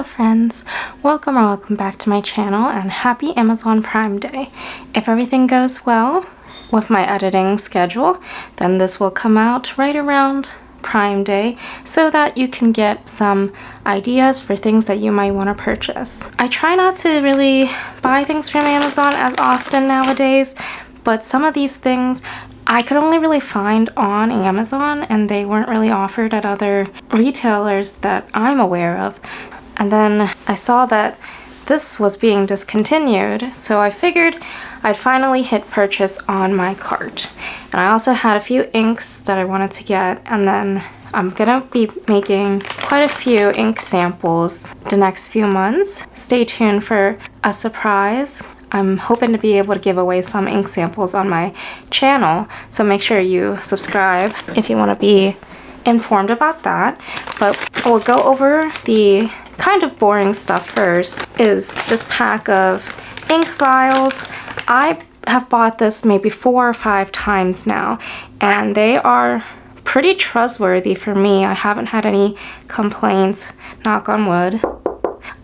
Hello friends, welcome back to my channel and happy Amazon Prime Day. If everything goes well with my editing schedule, then this will come out right around Prime Day so that you can get some ideas for things that you might want to purchase. I try not to really buy things from Amazon as often nowadays, but some of these things I could only really find on Amazon and they weren't really offered at other retailers that I'm aware of. And then I saw that this was being discontinued, so I figured I'd finally hit purchase on my cart. And I also had a few inks that I wanted to get, and then I'm gonna be making quite a few ink samples the next few months. Stay tuned for a surprise. I'm hoping to be able to give away some ink samples on my channel, so make sure you subscribe if you want to be informed about that. But we'll go over the kind of boring stuff first. Is this pack of ink vials. I have bought this maybe 4 or 5 times now, and they are pretty trustworthy for me. I haven't had any complaints, knock on wood,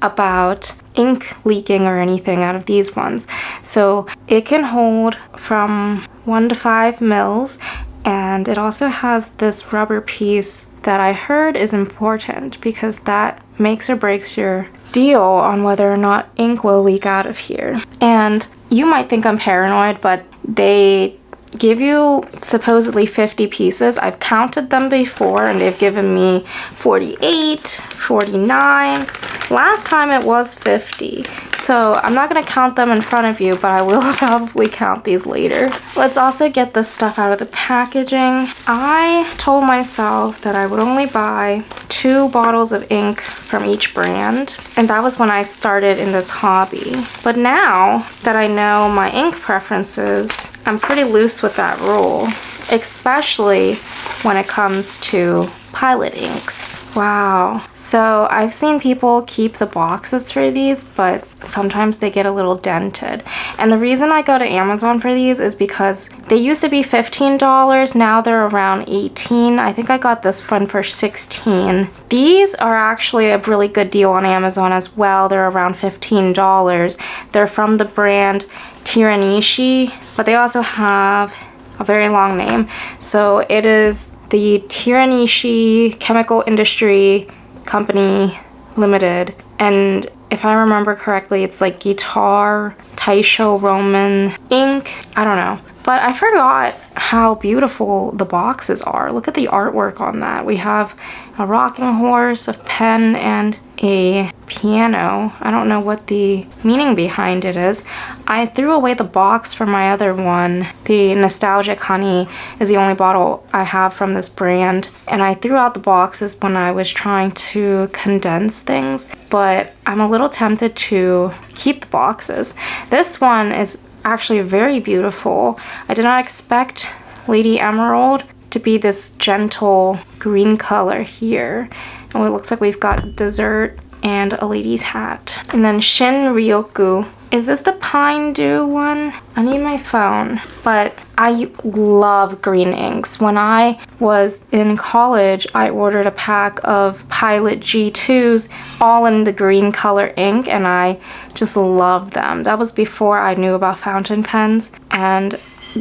about ink leaking or anything out of these ones. So it can hold from 1 to 5 mils, and it also has this rubber piece that I heard is important because that makes or breaks your deal on whether or not ink will leak out of here. And you might think I'm paranoid, but they give you supposedly 50 pieces. I've counted them before and they've given me 48, 49. Last time it was 50. So I'm not going to count them in front of you, but I will probably count these later. Let's also get this stuff out of the packaging. I told myself that I would only buy 2 bottles of ink from each brand, and that was when I started in this hobby. But now that I know my ink preferences, I'm pretty loose with that rule, especially when it comes to Pilot inks. Wow. So I've seen people keep the boxes for these, but sometimes they get a little dented. And the reason I go to Amazon for these is because they used to be $15, now they're around $18. I think I got this one for $16. These are actually a really good deal on Amazon as well. They're around $15. They're from the brand Tiranishi, but they also have a very long name. So it is the Tiranishi Chemical Industry Company Limited, and if I remember correctly, it's like guitar, Taisho Roman ink. I don't know. But I forgot how beautiful the boxes are. Look at the artwork on that. We have a rocking horse, a pen, and a piano. I don't know what the meaning behind it is. I threw away the box for my other one. The Nostalgic Honey is the only bottle I have from this brand. And I threw out the boxes when I was trying to condense things. But I'm a little tempted to keep the boxes. This one is actually very beautiful. I did not expect Lady Emerald to be this gentle green color here. And it looks like we've got dessert and a lady's hat. And then Shin-ryoku. Is this the Pine Dew one? I need my phone. But I love green inks. When I was in college, I ordered a pack of Pilot G2s, all in the green color ink, and I just loved them. That was before I knew about fountain pens, and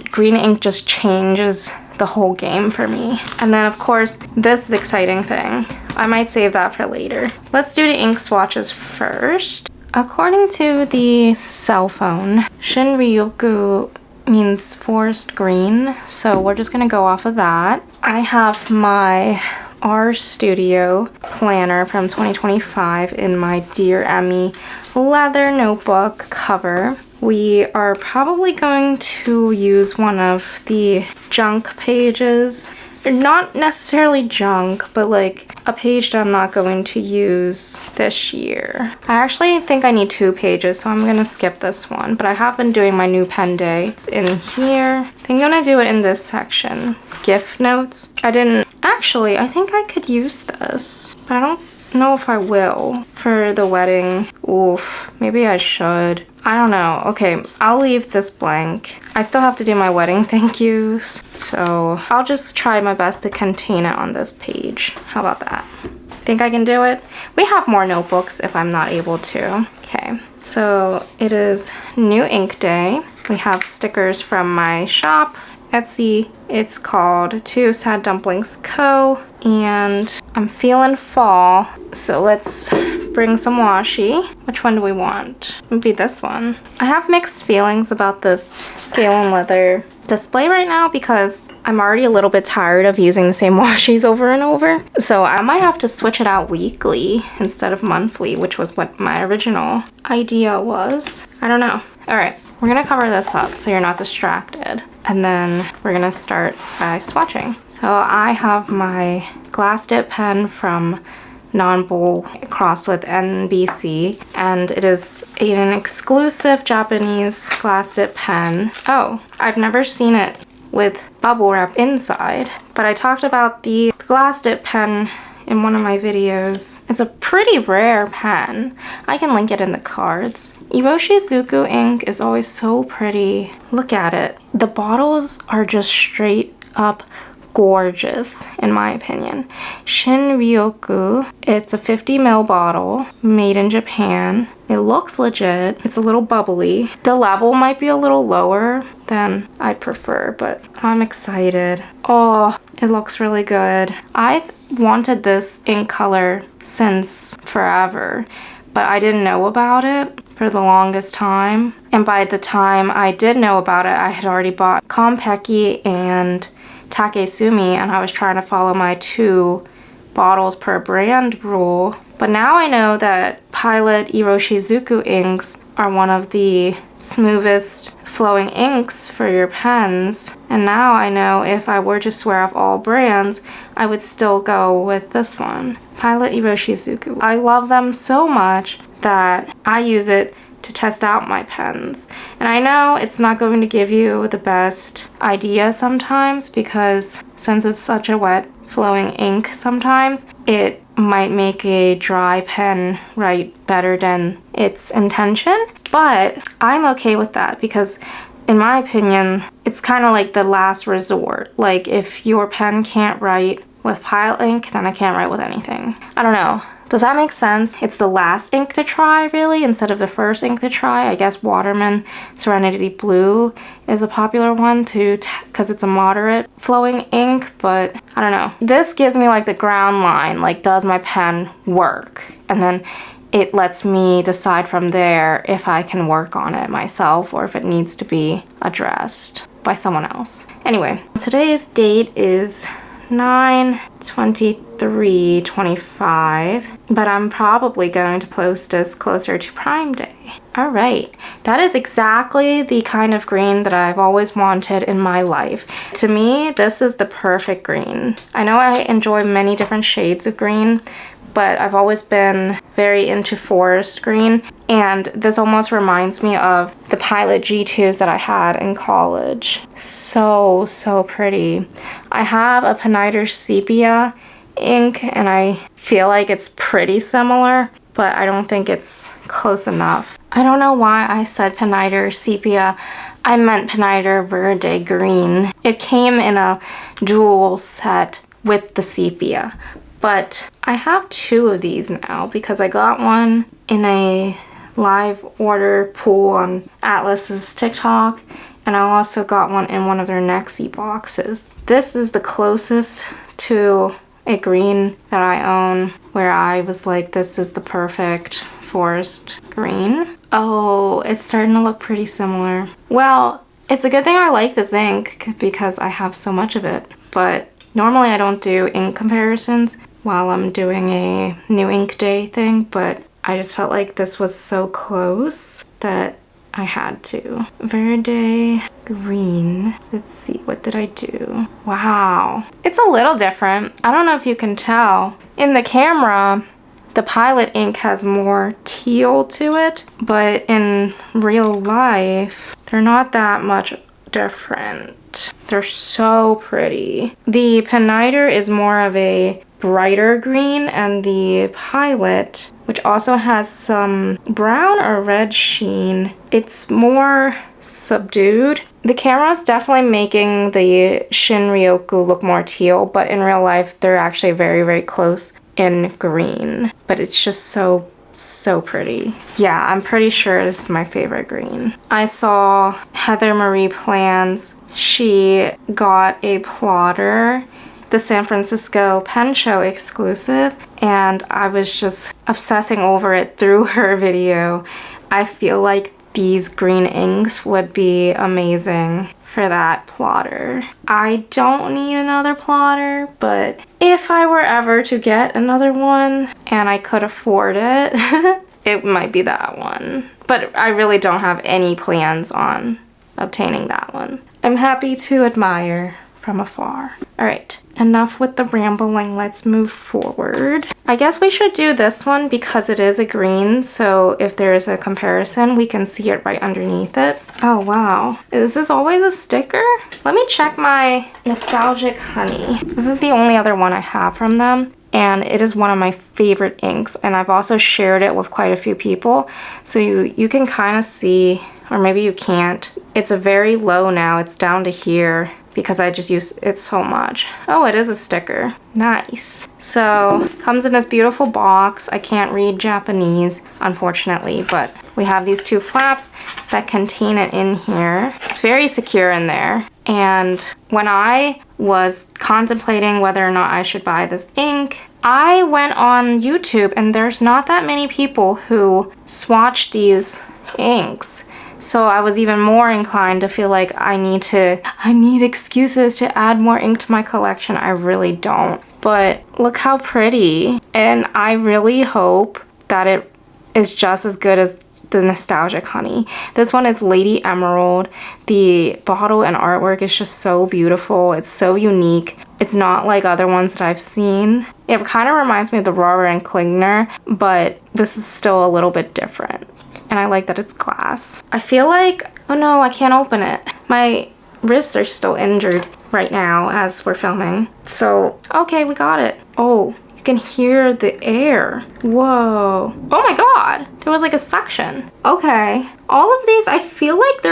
green ink just changes the whole game for me. And then of course, this exciting thing. I might save that for later. Let's do the ink swatches first. According to the cell phone, Shin-ryoku means forest green, so we're just gonna go off of that. I have my R Studio planner from 2025 in my Dear Emmy leather notebook cover. We are probably going to use one of the junk pages. Not necessarily junk, but like a page that I'm not going to use this year. I actually think I need 2 pages, so I'm gonna skip this one, but I have been doing my new pen day. It's in here. I think I'm gonna do it in this section. Gift notes. I think I could use this, but I don't know if I will for the wedding. Oof, maybe I should. I don't know. Okay, I'll leave this blank. I still have to do my wedding thank yous, so I'll just try my best to contain it on this page. How about that? Think I can do it? We have more notebooks if I'm not able to. Okay, so it is new ink day. We have stickers from my shop, Etsy. It's called Two Sad Dumplings Co. And I'm feeling fall, so let's bring some washi. Which one do we want? Maybe this one. I have mixed feelings about this Galen leather display right now because I'm already a little bit tired of using the same washies over and over. So I might have to switch it out weekly instead of monthly, which was what my original idea was. I don't know. All right, we're gonna cover this up so you're not distracted. And then we're gonna start by swatching. So I have my glass dip pen from Non-Bowl crossed with NBC, and it is an exclusive Japanese glass dip pen. Oh, I've never seen it with bubble wrap inside, but I talked about the glass dip pen in one of my videos. It's a pretty rare pen. I can link it in the cards. Iroshizuku ink is always so pretty. Look at it. The bottles are just straight up gorgeous, in my opinion. Shin-ryoku, it's a 50 ml bottle made in Japan. It looks legit. It's a little bubbly. The level might be a little lower than I'd prefer, but I'm excited. Oh, it looks really good. I've wanted this ink color since forever, but I didn't know about it for the longest time. And by the time I did know about it, I had already bought Konpeki and Takesumi, and I was trying to follow my 2 bottles per brand rule. But now I know that Pilot Iroshizuku inks are one of the smoothest flowing inks for your pens. And now I know if I were to swear off all brands, I would still go with this one, Pilot Iroshizuku. I love them so much that I use it to test out my pens. And I know it's not going to give you the best idea sometimes because since it's such a wet flowing ink sometimes, it might make a dry pen write better than its intention. But I'm okay with that because in my opinion, it's kind of like the last resort. Like if your pen can't write with Pilot ink, then I can't write with anything. I don't know. Does that make sense? It's the last ink to try, really, instead of the first ink to try. I guess Waterman Serenity Blue is a popular one too, because it's a moderate flowing ink, but I don't know. This gives me like the ground line, like does my pen work? And then it lets me decide from there if I can work on it myself or if it needs to be addressed by someone else. Anyway, today's date is 9/23/25, but I'm probably going to post this closer to Prime Day. All right, that is exactly the kind of green that I've always wanted in my life. To me, this is the perfect green. I know I enjoy many different shades of green, but I've always been very into forest green, and this almost reminds me of the Pilot G2s that I had in college. So pretty. I have a Pineider Sepia ink, and I feel like it's pretty similar, but I don't think it's close enough. I don't know why I said Pineider Sepia. I meant Pineider Verde Green. It came in a jewel set with the sepia. But I have 2 of these now because I got one in a live order pool on Atlas's TikTok, and I also got one in one of their Nexi boxes. This is the closest to a green that I own where I was like, this is the perfect forest green. Oh, it's starting to look pretty similar. Well, it's a good thing I like this ink because I have so much of it, but normally I don't do ink comparisons while I'm doing a new ink day thing, but I just felt like this was so close that I had to. Verde green. Let's see, what did I do? Wow. It's a little different. I don't know if you can tell. In the camera, the Pilot ink has more teal to it, but in real life, they're not that much different. They're so pretty. The Pineider is more of a brighter green, and the Pilot, which also has some brown or red sheen, it's more subdued. The camera is definitely making the Shin-ryoku look more teal, but in real life they're actually very close in green, but it's just so pretty. Yeah, I'm pretty sure this is my favorite green. I saw Heather Marie Plans. She got a plotter, the San Francisco Pen Show exclusive, and I was just obsessing over it through her video. I feel like these green inks would be amazing for that plotter. I don't need another plotter, but if I were ever to get another one and I could afford it, it might be that one. But I really don't have any plans on obtaining that one. I'm happy to admire from afar. All right, enough with the rambling, let's move forward. I guess we should do this one because it is a green, so if there is a comparison, we can see it right underneath it. Oh wow, is this always a sticker? Let me check my Nostalgic Honey. This is the only other one I have from them, and it is one of my favorite inks, and I've also shared it with quite a few people, so you can kind of see, or maybe you can't. It's a very low now, it's down to here, because I just use it so much. Oh, it is a sticker. Nice. So, comes in this beautiful box. I can't read Japanese, unfortunately, but we have these two flaps that contain it in here. It's very secure in there. And when I was contemplating whether or not I should buy this ink, I went on YouTube and there's not that many people who swatch these inks. So I was even more inclined to feel like I need excuses to add more ink to my collection. I really don't. But look how pretty. And I really hope that it is just as good as the Nostalgic Honey. This one is Lady Emerald. The bottle and artwork is just so beautiful. It's so unique. It's not like other ones that I've seen. It kind of reminds me of the Rohrer and Klingner, but this is still a little bit different. And I like that it's glass. I feel like, oh no, I can't open it. My wrists are still injured right now as we're filming. So, okay, we got it. Oh, you can hear the air. Whoa. Oh my God, there was like a suction. Okay, all of these, I feel like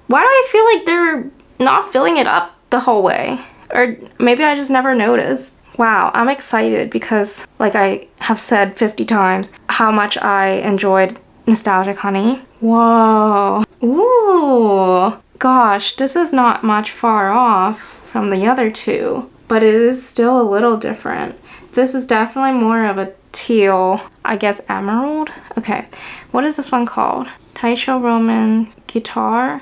why do I feel like they're not filling it up the whole way? Or maybe I just never noticed. Wow, I'm excited because, like I have said 50 times, how much I enjoyed Nostalgic Honey. Whoa. Ooh. Gosh, this is not much far off from the other two, but it is still a little different. This is definitely more of a teal, I guess emerald? Okay, what is this one called? Taisho Roman Guitar?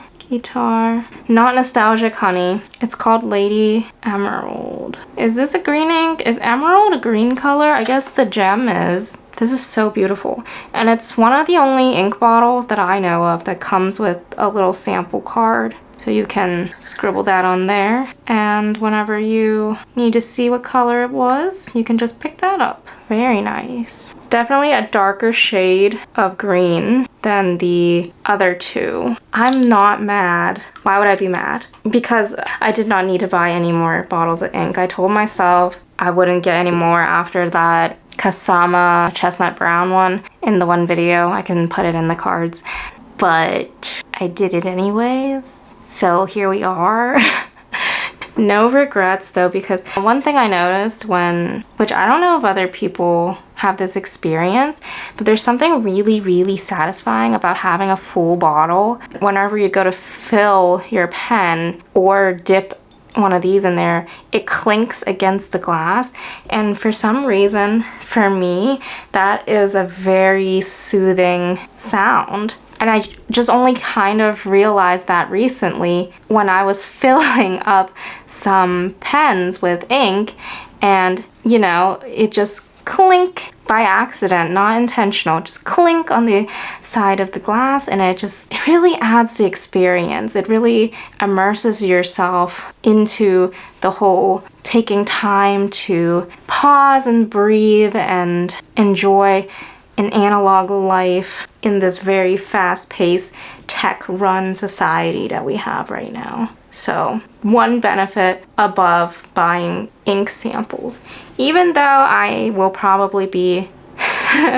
Not Nostalgic Honey. It's called Lady Emerald. Is this a green ink? Is emerald a green color? I guess the gem is. This is so beautiful. And it's one of the only ink bottles that I know of that comes with a little sample card. So you can scribble that on there. And whenever you need to see what color it was, you can just pick that up. Very nice. Definitely a darker shade of green than the other two. I'm not mad. Why would I be mad? Because I did not need to buy any more bottles of ink. I told myself I wouldn't get any more after that Kasama Chestnut Brown one in the one video. I can put it in the cards. But I did it anyways. So here we are. No regrets though, because one thing I noticed which I don't know if other people have this experience, but there's something really, really satisfying about having a full bottle. Whenever you go to fill your pen or dip one of these in there, it clinks against the glass, and for some reason, for me, that is a very soothing sound. And I just only kind of realized that recently when I was filling up some pens with ink, and you know, it just clink by accident, not intentional, just clink on the side of the glass, and it really adds the experience. It really immerses yourself into the whole taking time to pause and breathe and enjoy an analog life in this very fast-paced, tech-run society that we have right now. So, one benefit above buying ink samples. Even though I will probably be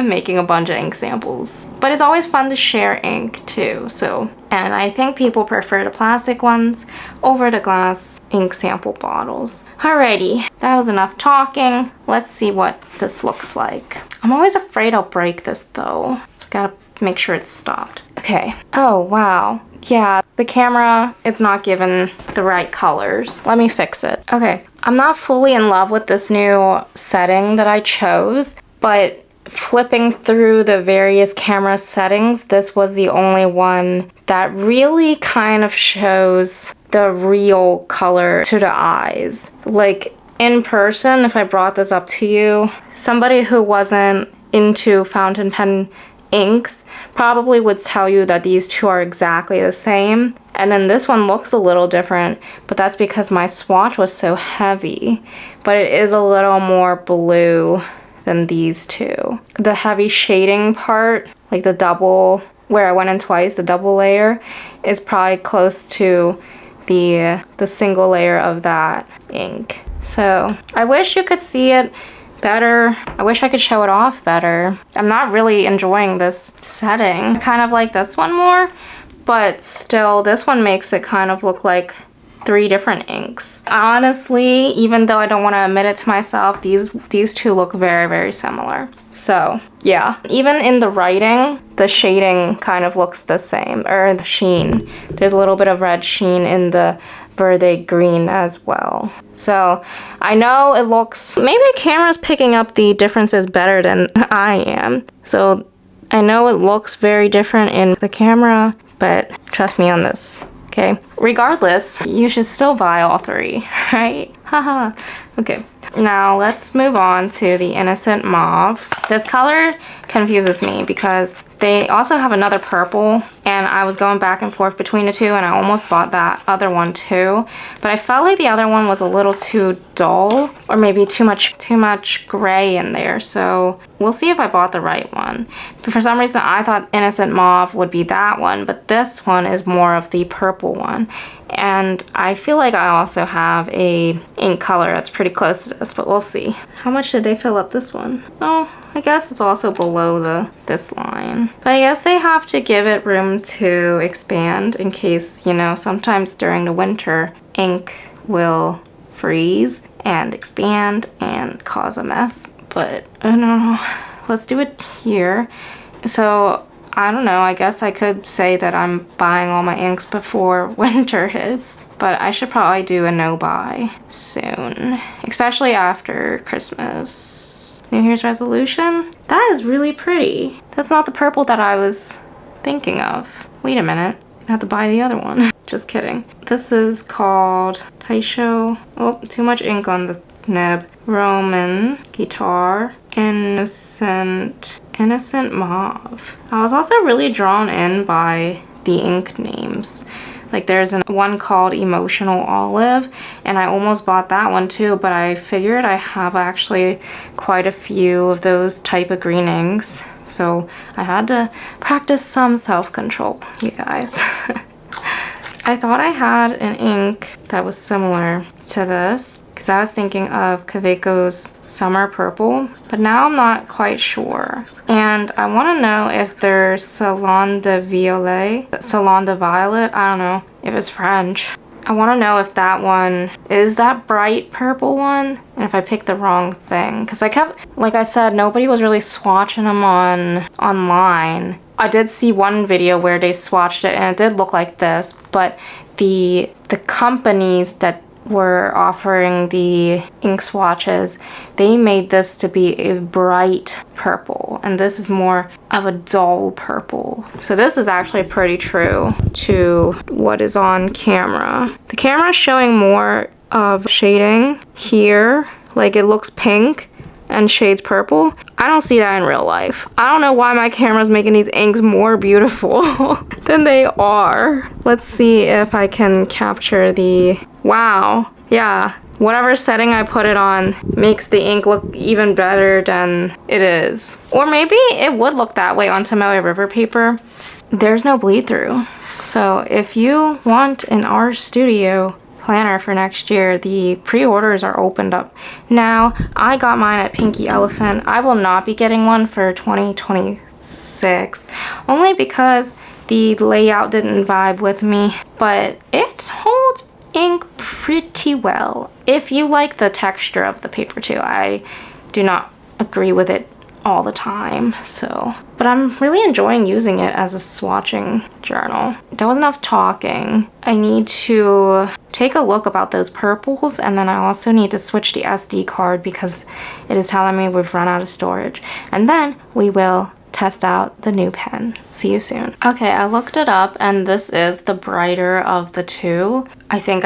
making a bunch of ink samples. But it's always fun to share ink too, so. And I think people prefer the plastic ones over the glass ink sample bottles. Alrighty, that was enough talking. Let's see what this looks like. I'm always afraid I'll break this though, so we gotta make sure it's stopped. Okay. Oh, wow. Yeah, the camera is not given the right colors. Let me fix it. Okay, I'm not fully in love with this new setting that I chose, but flipping through the various camera settings, this was the only one that really kind of shows the real color to the eyes. Like in person, if I brought this up to you, somebody who wasn't into fountain pen inks probably would tell you that these two are exactly the same, and then this one looks a little different, but that's because my swatch was so heavy. But it is a little more blue than these two. The heavy shading part, like the double, where I went in twice, the double layer, is probably close to the single layer of that ink. So I wish you could see it better. I wish I could show it off better. I'm not really enjoying this setting. I kind of like this one more, but still this one makes it kind of look like 3 different inks. Honestly, even though I don't want to admit it to myself, these two look very, very similar. So yeah, even in the writing, the shading kind of looks the same, or the sheen. There's a little bit of red sheen in the verde green as well. So I know it looks, maybe the camera's picking up the differences better than I am. So I know it looks very different in the camera, but trust me on this. Okay, regardless, you should still buy all 3, right? Haha. Okay, now let's move on to the Innocent Mauve. This color confuses me because they also have another purple, and I was going back and forth between the two, and I almost bought that other one too. But I felt like the other one was a little too dull, or maybe too much gray in there. So we'll see if I bought the right one. But for some reason, I thought Innocent Mauve would be that one, but this one is more of the purple one. And I feel like I also have a ink color that's pretty close to this, but we'll see. How much did they fill up this one? Oh, I guess it's also below this line. But I guess they have to give it room to expand in case, you know, sometimes during the winter, ink will freeze and expand and cause a mess. But I don't know. Let's do it here. So I don't know, I guess I could say that I'm buying all my inks before winter hits, but I should probably do a no-buy soon, especially after Christmas. New Year's resolution? That is really pretty. That's not the purple that I was thinking of. Wait a minute, I have to buy the other one. Just kidding. This is called Taisho. Oh, too much ink on the nib. Roman Guitar. Innocent Mauve. I was also really drawn in by the ink names. Like there's one called Emotional Olive, and I almost bought that one too, but I figured I have actually quite a few of those type of green inks, so I had to practice some self-control, you guys. I thought I had an ink that was similar to this, because I was thinking of Kaweco's Summer Purple, but now I'm not quite sure. And I want to know if there's Salon de Violet, I don't know if it's French. I want to know if that one is that bright purple one, and if I picked the wrong thing. Because I kept, like I said, nobody was really swatching them online. I did see one video where they swatched it, and it did look like this, but the companies that were offering the ink swatches, they made this to be a bright purple, and this is more of a dull purple. So this is actually pretty true to what is on camera. The camera is showing more of shading here, like it looks pink and shades purple. I don't see that in real life. I don't know why my camera's making these inks more beautiful than they are. Let's see if I can capture the, wow, yeah. Whatever setting I put it on makes the ink look even better than it is. Or maybe it would look that way on Tomoe River paper. There's no bleed through. So if you want an art studio planner for next year. The pre-orders are opened up now. I got mine at Pinky Elephant. I will not be getting one for 2026, only because the layout didn't vibe with me, but it holds ink pretty well. If you like the texture of the paper too, I do not agree with it all the time, so. But I'm really enjoying using it as a swatching journal. There was enough talking. I need to take a look about those purples, and then I also need to switch the SD card because it is telling me we've run out of storage. And then we will test out the new pen. See you soon. Okay, I looked it up and this is the brighter of the two. I think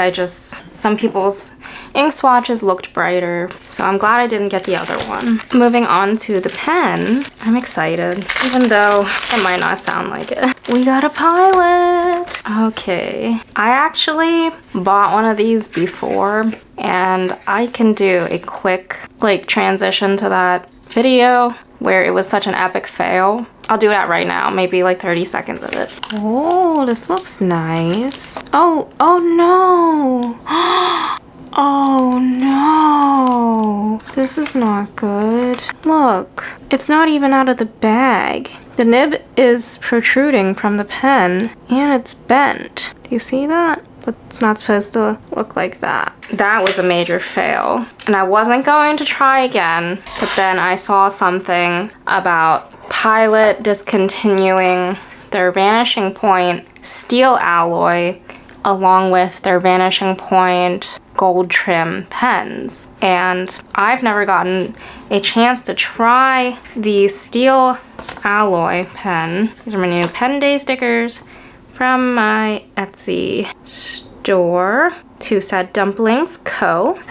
some people's ink swatches looked brighter, so I'm glad I didn't get the other one. Moving on to the pen, I'm excited, even though it might not sound like it. We got a Pilot! Okay, I actually bought one of these before, and I can do a quick transition to that video where it was such an epic fail. I'll do that right now, maybe like 30 seconds of it. Oh, this looks nice. Oh no. Oh no. This is not good. Look, it's not even out of the bag. The nib is protruding from the pen and it's bent. Do you see that? But it's not supposed to look like that. That was a major fail. And I wasn't going to try again, but then I saw something about Pilot discontinuing their Vanishing Point steel alloy along with their Vanishing Point gold trim pens. And I've never gotten a chance to try the steel alloy pen. These are my new Pen Day stickers from my Etsy store to said Dumplings Co.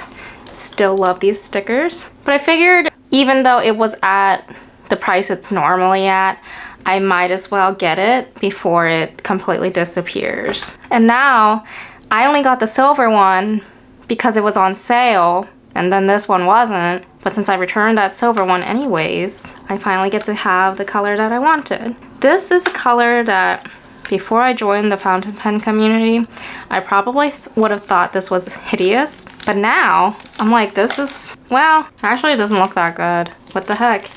Still love these stickers. But I figured even though it was at the price it's normally at, I might as well get it before it completely disappears. And now I only got the silver one because it was on sale, and then this one wasn't. But since I returned that silver one anyways, I finally get to have the color that I wanted. This is a color that before I joined the fountain pen community, I probably would have thought this was hideous. But now, I'm like, this is, well, actually it doesn't look that good. What the heck?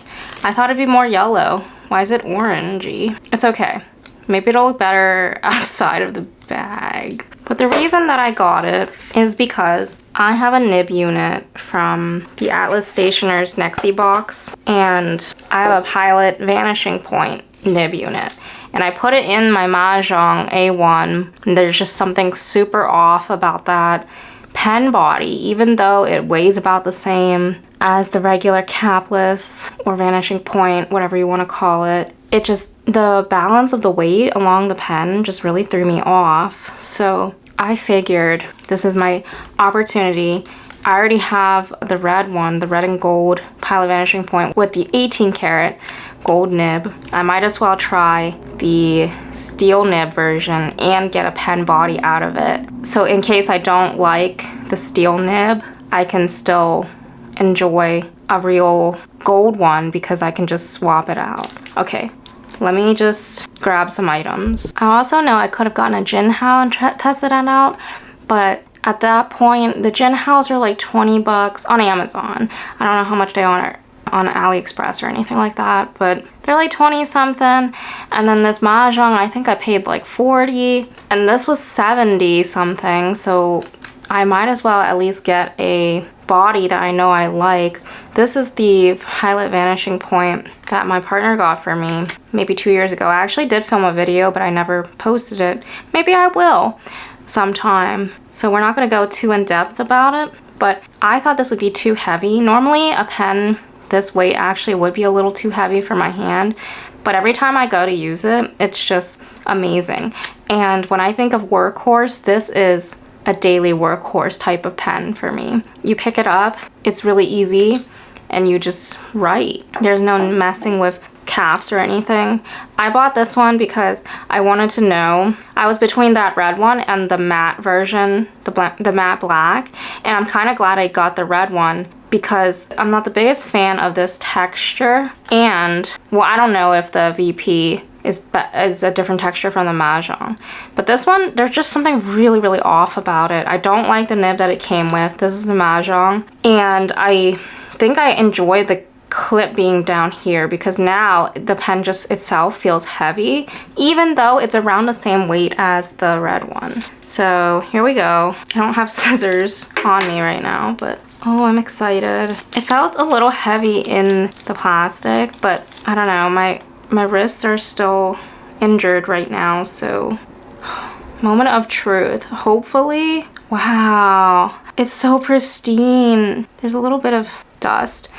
I thought it'd be more yellow. Why is it orangey? It's okay. Maybe it'll look better outside of the bag. But the reason that I got it is because I have a nib unit from the Atlas Stationer's Nexi box, and I have a Pilot Vanishing Point nib unit. And I put it in my Mahjong A1, and there's just something super off about that pen body, even though it weighs about the same as the regular Capless or Vanishing Point, whatever you want to call it. It just, the balance of the weight along the pen just really threw me off. So I figured this is my opportunity. I already have the red one, the red and gold Pilot Vanishing Point with the 18 karat gold nib. I might as well try the steel nib version and get a pen body out of it. So in case I don't like the steel nib, I can still enjoy a real gold one because I can just swap it out. Okay, let me just grab some items. I also know I could have gotten a Jinhao and tested that out, but at that point, the Jinhaos are like 20 bucks on Amazon. I don't know how much they are on AliExpress or anything like that, but they're like 20 something. And then this Mahjong, I think I paid like 40, and this was 70 something, so I might as well at least get a body that I know I like. This is the Pilot Vanishing Point that my partner got for me maybe 2 years ago. I actually did film a video, but I never posted it. Maybe I will sometime. So we're not going to go too in depth about it, but I thought this would be too heavy. Normally a pen this weight actually would be a little too heavy for my hand, but every time I go to use it, it's just amazing. And when I think of workhorse, this is a daily workhorse type of pen for me. You pick it up, it's really easy, and you just write. There's no messing with caps or anything. I bought this one because I wanted to know. I was between that red one and the matte version, the matte black, and I'm kind of glad I got the red one because I'm not the biggest fan of this texture. And well, I don't know if the VP is a different texture from the Mahjong. But this one, there's just something really, really off about it. I don't like the nib that it came with. This is the Mahjong. And I think I enjoy the clip being down here because now the pen just itself feels heavy, even though it's around the same weight as the red one. So here we go. I don't have scissors on me right now, but oh, I'm excited. It felt a little heavy in the plastic, but I don't know, my wrists are still injured right now, so moment of truth. Hopefully, wow, it's so pristine. There's a little bit of dust,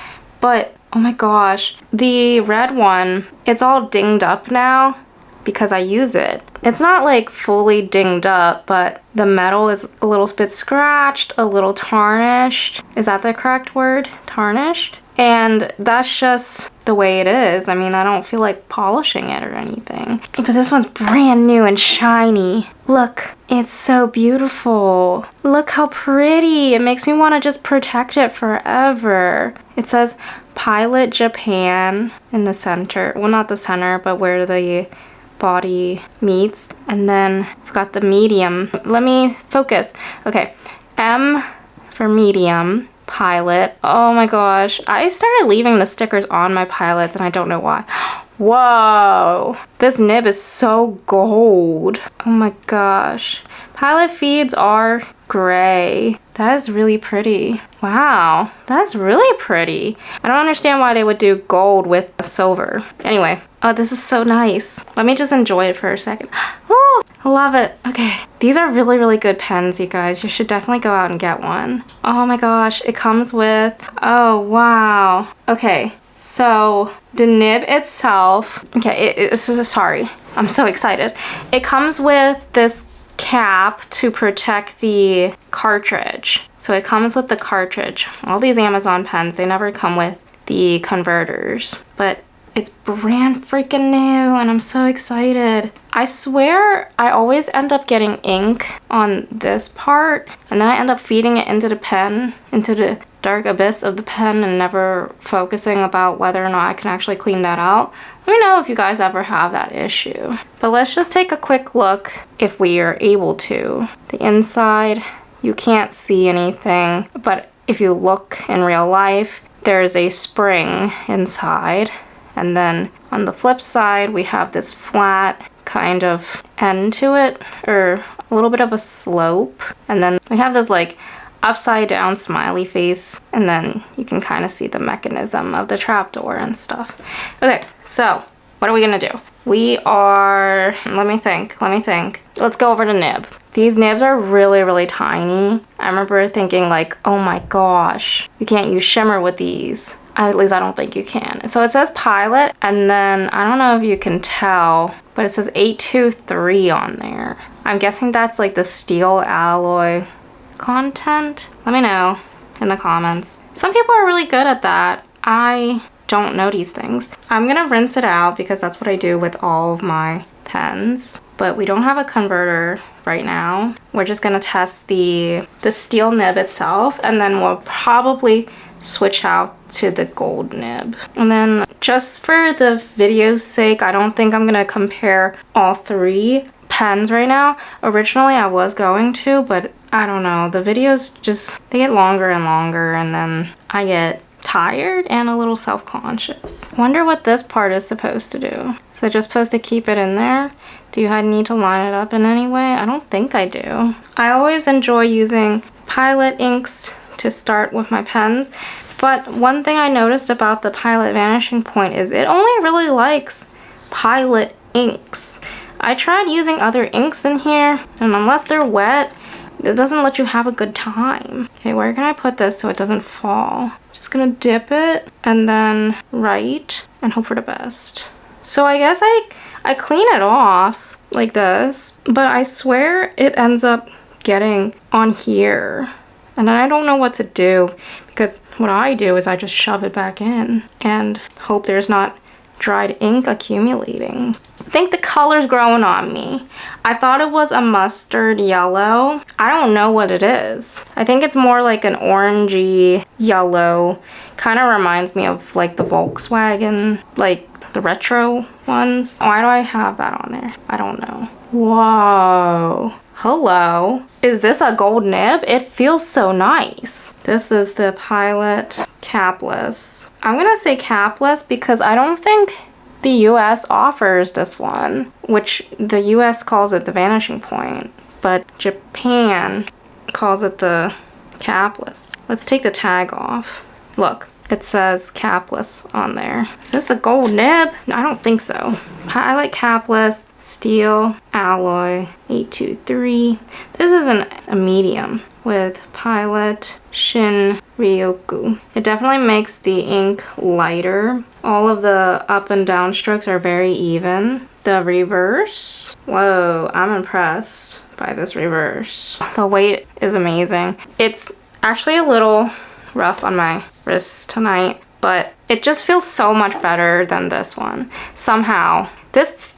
but oh my gosh, the red one, it's all dinged up now because I use it. It's not like fully dinged up, but the metal is a little bit scratched, a little tarnished. Is that the correct word? Tarnished? And that's just the way it is. I mean, I don't feel like polishing it or anything. But this one's brand new and shiny. Look, it's so beautiful. Look how pretty. It makes me want to just protect it forever. It says Pilot Japan in the center. Well, not the center, but where the body meets. And then I've got the medium. Let me focus. Okay, M for medium. Pilot. Oh my gosh. I started leaving the stickers on my pilots and I don't know why. Whoa. This nib is so gold. Oh my gosh. Pilot feeds are gray. That is really pretty. Wow. That's really pretty. I don't understand why they would do gold with silver. Anyway. Oh, this is so nice. Let me just enjoy it for a second. Oh, I love it. Okay. These are really, really good pens, you guys. You should definitely go out and get one. Oh my gosh. It comes with... Oh, wow. Okay. So, the nib itself... Okay, sorry. I'm so excited. It comes with this cap to protect the cartridge. So it comes with the cartridge. All these Amazon pens, they never come with the converters. But it's brand freaking new and I'm so excited. I swear I always end up getting ink on this part and then I end up feeding it into the pen, into the dark abyss of the pen and never focusing about whether or not I can actually clean that out. Let me know if you guys ever have that issue. But let's just take a quick look if we are able to. The inside, you can't see anything, but if you look in real life, there's a spring inside. And then on the flip side, we have this flat kind of end to it, or a little bit of a slope. And then we have this like upside down smiley face, and then you can kind of see the mechanism of the trapdoor and stuff. Okay, so what are we gonna do? We are, let me think. Let's go over the nib. These nibs are really, really tiny. I remember thinking like, oh my gosh, you can't use shimmer with these. At least I don't think you can. So it says Pilot, and then I don't know if you can tell, but it says 823 on there. I'm guessing that's like the steel alloy content. Let me know in the comments. Some people are really good at that. I don't know these things. I'm gonna rinse it out because that's what I do with all of my pens, but we don't have a converter right now. We're just gonna test the steel nib itself, and then we'll probably switch out to the gold nib. And then just for the video's sake, I don't think I'm gonna compare all three pens right now. Originally I was going to, but I don't know, the videos just, they get longer and longer, and then I get tired and a little self-conscious. Wonder what this part is supposed to do. Is it just supposed to keep it in there? Do you need to line it up in any way? I don't think I do. I always enjoy using Pilot inks to start with my pens, but one thing I noticed about the Pilot Vanishing Point is it only really likes Pilot inks. I tried using other inks in here, and unless they're wet, it doesn't let you have a good time. Okay, where can I put this so it doesn't fall? Just gonna dip it and then write and hope for the best. So I guess I clean it off like this, but I swear it ends up getting on here. And then I don't know what to do, because what I do is I just shove it back in and hope there's not dried ink accumulating. I think the color's growing on me. I thought it was a mustard yellow. I don't know what it is. I think it's more like an orangey yellow. Kind of reminds me of like the Volkswagen, like the retro ones. Why do I have that on there? I don't know. Whoa. Hello. Is this a gold nib? It feels so nice. This is the Pilot Capless. I'm gonna say Capless because I don't think the US offers this one, which the US calls it the Vanishing Point, but Japan calls it the Capless. Let's take the tag off. Look, it says Capless on there. Is this a gold nib? I don't think so. Pilot Capless, steel, alloy, 823. This is a medium with Pilot shin-ryoku. It definitely makes the ink lighter. All of the up and down strokes are very even. The reverse, whoa, I'm impressed by this reverse. The weight is amazing. It's actually a little rough on my wrists tonight, but it just feels so much better than this one. Somehow, this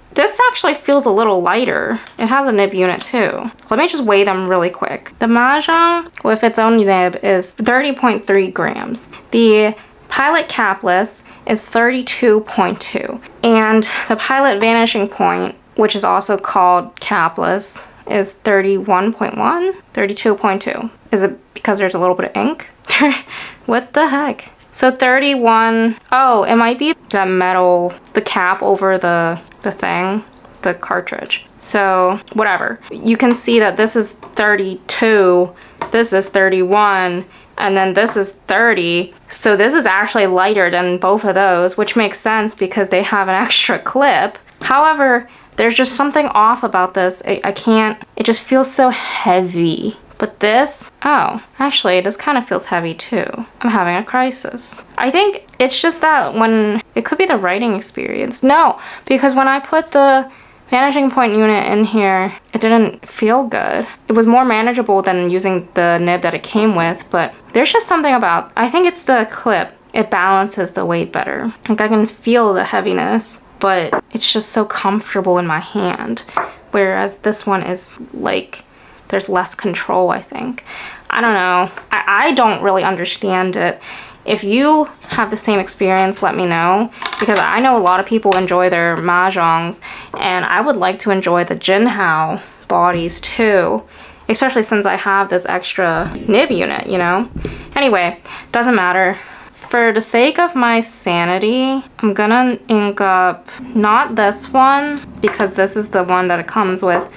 actually feels a little lighter. It has a nib unit too. Let me just weigh them really quick. The Mahjong with its own nib is 30.3 grams. The Pilot Capless is 32.2. And the Pilot Vanishing Point, which is also called Capless, is 31.1, 32.2. Is it because there's a little bit of ink? What the heck? So 31, oh, it might be that metal, the cap over the thing, the cartridge. So whatever. You can see that this is 32, this is 31, and then this is 30. So this is actually lighter than both of those, which makes sense because they have an extra clip. However, there's just something off about this. I can't, it just feels so heavy. But this, oh, actually this kind of feels heavy too. I'm having a crisis. I think it's just that when, it could be the writing experience. No, because when I put the Vanishing Point unit in here, it didn't feel good. It was more manageable than using the nib that it came with, but there's just something about, I think it's the clip. It balances the weight better. Like I can feel the heaviness, but it's just so comfortable in my hand. Whereas this one is like, there's less control, I think. I don't know. I don't really understand it. If you have the same experience, let me know. Because I know a lot of people enjoy their Mahjongs, and I would like to enjoy the Jinhao bodies too. Especially since I have this extra nib unit, you know? Anyway, doesn't matter. For the sake of my sanity, I'm gonna ink up not this one, because this is the one that it comes with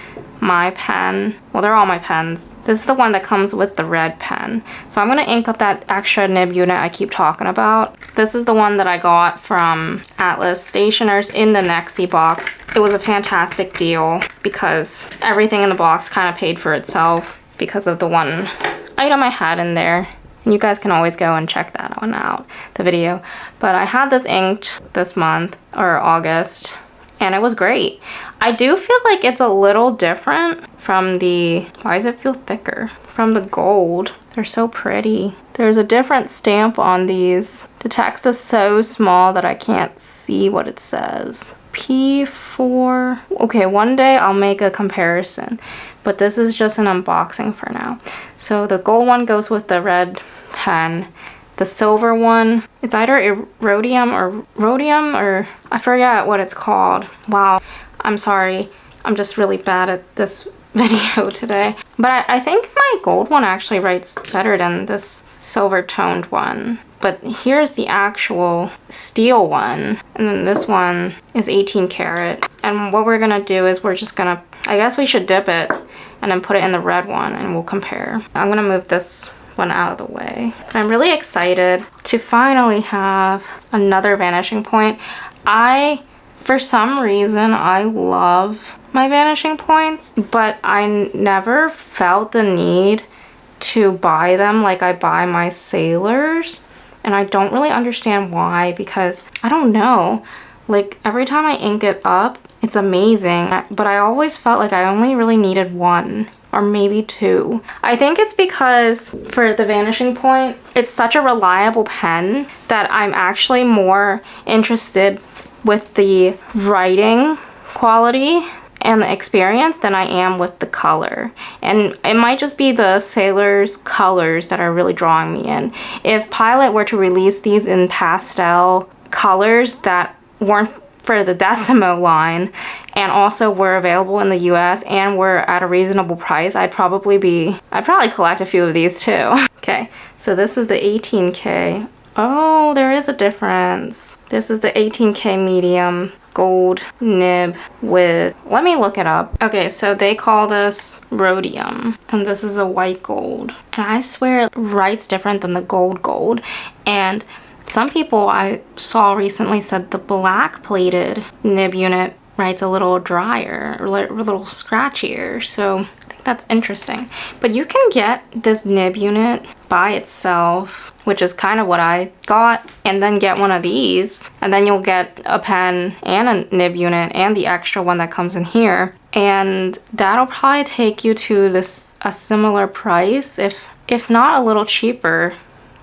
my pen. Well, they're all my pens. This is the one that comes with the red pen. So I'm gonna ink up that extra nib unit I keep talking about. This is the one that I got from Atlas Stationers in the Nexi box. It was a fantastic deal because everything in the box kind of paid for itself because of the one item I had in there. And you guys can always go and check that one out, the video. But I had this inked this month, or August, and it was great. I do feel like it's a little different from the, why does it feel thicker? From the gold. They're so pretty. There's a different stamp on these. The text is so small that I can't see what it says. P4. Okay, one day I'll make a comparison, but this is just an unboxing for now. So the gold one goes with the red pen. The silver one, it's either rhodium or I forget what it's called. Wow, I'm sorry. I'm just really bad at this video today. But I think my gold one actually writes better than this silver toned one. But here's the actual steel one. And then this one is 18 karat. And what we're gonna do is we're just gonna, I guess we should dip it and then put it in the red one and we'll compare. I'm gonna move this one out of the way. But I'm really excited to finally have another Vanishing Point. For some reason, I love my Vanishing Points, but I never felt the need to buy them like I buy my Sailors. And I don't really understand why, because I don't know. Like every time I ink it up, it's amazing. But I always felt like I only really needed one or maybe two. I think it's because for the Vanishing Point, it's such a reliable pen that I'm actually more interested with the writing quality and the experience than I am with the color. And it might just be the Sailor's colors that are really drawing me in. If Pilot were to release these in pastel colors that weren't for the Decimo line and also were available in the US and were at a reasonable price, I'd probably collect a few of these too. Okay, so this is the 18K. Oh, there is a difference. This is the 18K medium gold nib with, let me look it up. Okay, so they call this rhodium, and this is a white gold. And I swear it writes different than the gold. And some people I saw recently said the black plated nib unit writes a little drier, or a little scratchier. So I think that's interesting. But you can get this nib unit by itself, which is kind of what I got, and then get one of these, and then you'll get a pen and a nib unit and the extra one that comes in here, and that'll probably take you to a similar price, if not a little cheaper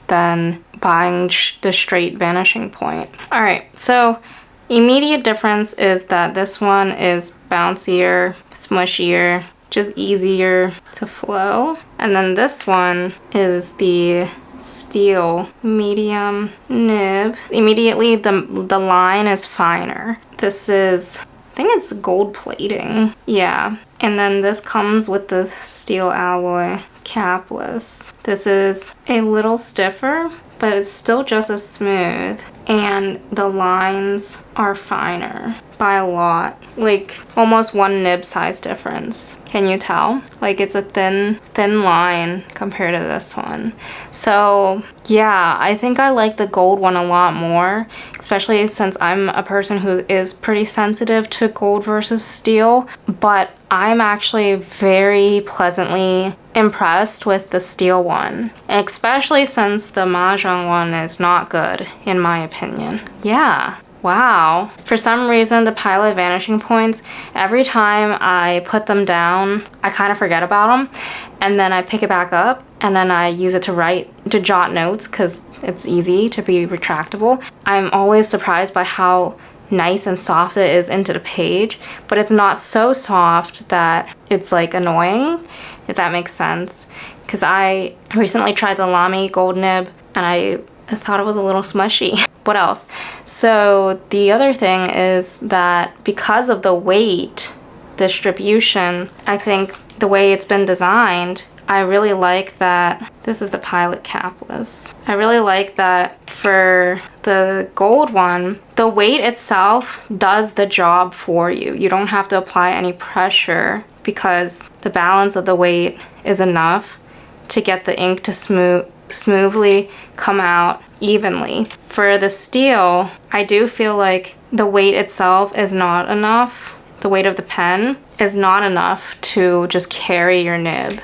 than buying the straight Vanishing Point. All right, so immediate difference is that this one is bouncier, smushier, just easier to flow. And then this one is the steel medium nib. Immediately the line is finer. This is, I think it's gold plating. Yeah. And then this comes with the steel alloy capless. This is a little stiffer, but it's still just as smooth, and the lines are finer by a lot, like almost one nib size difference. Can you tell? Like it's a thin line compared to this one. So yeah, I think I like the gold one a lot more, especially since I'm a person who is pretty sensitive to gold versus steel, but I'm actually very pleasantly impressed with the steel one, especially since the Mahjong one is not good in my opinion. Yeah. Wow. For some reason, the Pilot Vanishing Points, every time I put them down, I kind of forget about them, and then I pick it back up, and then I use it to jot notes because it's easy to be retractable. I'm always surprised by how nice and soft it is into the page, but it's not so soft that it's like annoying, if that makes sense. Because I recently tried the Lamy Gold Nib, and I thought it was a little smushy. What else? So the other thing is that because of the weight distribution, I think the way it's been designed, I really like that. This is the Pilot Capless. I really like that for the gold one, the weight itself does the job for you. You don't have to apply any pressure because the balance of the weight is enough to get the ink to smoothly come out evenly. For the steel, I do feel like the weight itself is not enough. The weight of the pen is not enough to just carry your nib.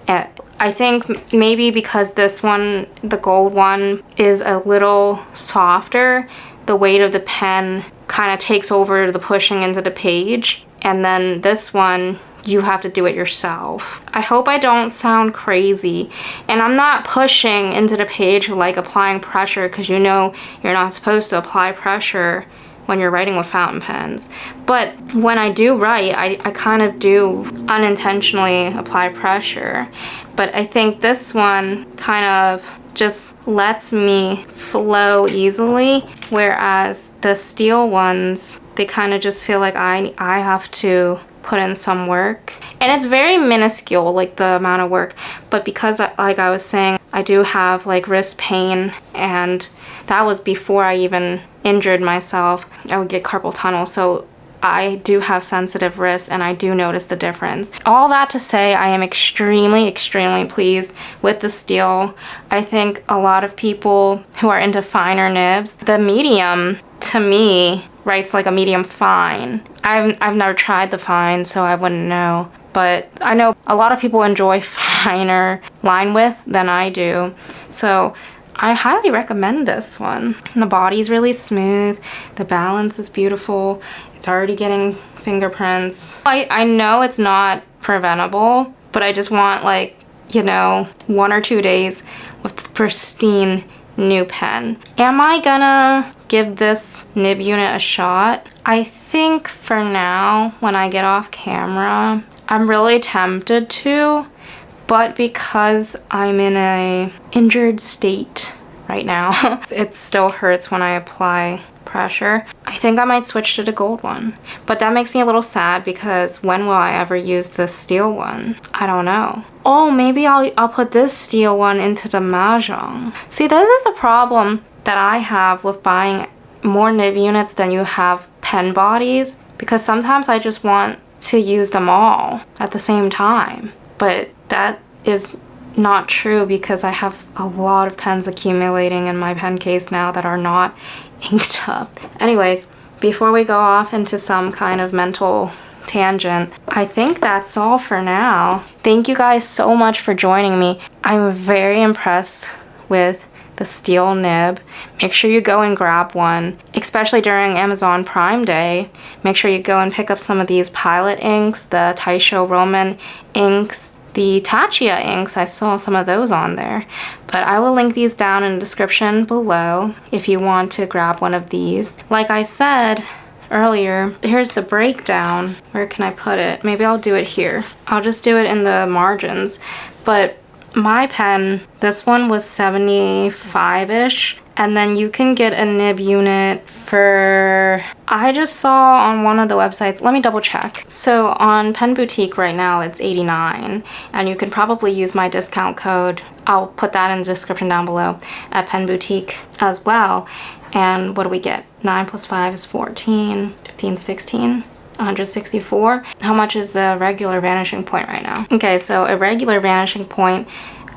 And I think maybe because this one, the gold one, is a little softer, the weight of the pen kind of takes over the pushing into the page. And then this one, you have to do it yourself. I hope I don't sound crazy. And I'm not pushing into the page like applying pressure, because you know you're not supposed to apply pressure when you're writing with fountain pens. But when I do write, I kind of do unintentionally apply pressure. But I think this one kind of just lets me flow easily, whereas the steel ones, they kind of just feel like I have to put in some work. And it's very minuscule, like the amount of work, but because like I was saying, I do have like wrist pain, and that was before I even injured myself. I would get carpal tunnel, so I do have sensitive wrists, and I do notice the difference. All that to say, I am extremely pleased with the steel. I think a lot of people who are into finer nibs, the medium to me writes like a medium fine. I've never tried the fine, so I wouldn't know. But I know a lot of people enjoy finer line width than I do. So I highly recommend this one. And the body's really smooth. The balance is beautiful. It's already getting fingerprints. I know it's not preventable, but I just want, like, you know, 1 or 2 days with pristine new pen. Am I gonna give this nib unit a shot? I think for now, when I get off camera, I'm really tempted to, but because I'm in a injured state right now, it still hurts when I apply pressure. I think I might switch to the gold one. But that makes me a little sad because when will I ever use the steel one? I don't know. Oh, maybe I'll put this steel one into the mahjong. See, this is the problem that I have with buying more nib units than you have pen bodies, because sometimes I just want to use them all at the same time. But that is not true because I have a lot of pens accumulating in my pen case now that are not inked up. Anyways, before we go off into some kind of mental tangent, I think that's all for now. Thank you guys so much for joining me. I'm very impressed with the steel nib. Make sure you go and grab one, especially during Amazon Prime Day. Make sure you go and pick up some of these Pilot inks, the Taisho Roman inks, the Tachia inks. I saw some of those on there, but I will link these down in the description below if you want to grab one of these. Like I said earlier, here's the breakdown. Where can I put it? Maybe I'll do it here. I'll just do it in the margins. But my pen, this one was 75-ish, and then you can get a nib unit for, I just saw on one of the websites, let me double check. So on Pen Boutique right now it's 89, and you can probably use my discount code. I'll put that in the description down below at Pen Boutique as well. And what do we get? 9 plus 5 is 14, 15, 16. 164. How much is the regular vanishing point right now? Okay, so a regular vanishing point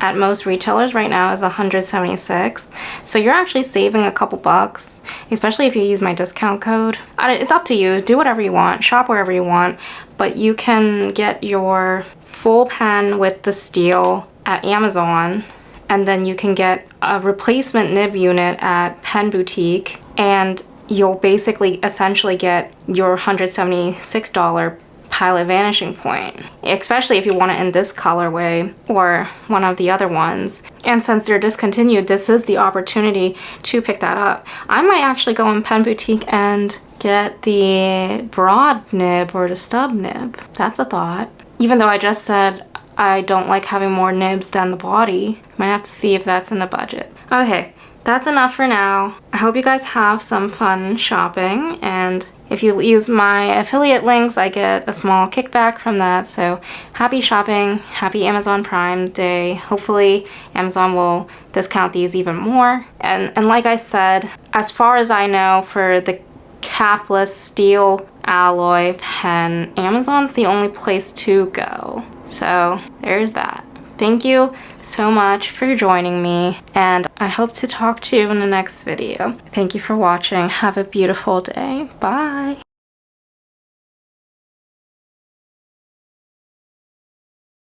at most retailers right now is 176. So you're actually saving a couple bucks, especially if you use my discount code. It's up to you. Do whatever you want. Shop wherever you want. But you can get your full pen with the steel at Amazon, and then you can get a replacement nib unit at Pen Boutique, and you'll basically essentially get your $176 Pilot vanishing point, especially if you want it in this colorway or one of the other ones. And since they're discontinued, this is the opportunity to pick that up. I might actually go in Pen Boutique and get the broad nib or the stub nib. That's a thought. Even though I just said I don't like having more nibs than the body, might have to see if that's in the budget. Okay. That's enough for now. I hope you guys have some fun shopping, and if you use my affiliate links, I get a small kickback from that. So happy shopping, happy Amazon Prime Day. Hopefully Amazon will discount these even more. And like I said, as far as I know, for the capless steel alloy pen, Amazon's the only place to go. So there's that. Thank you so much for joining me, and I hope to talk to you in the next video. Thank you for watching. Have a beautiful day. Bye.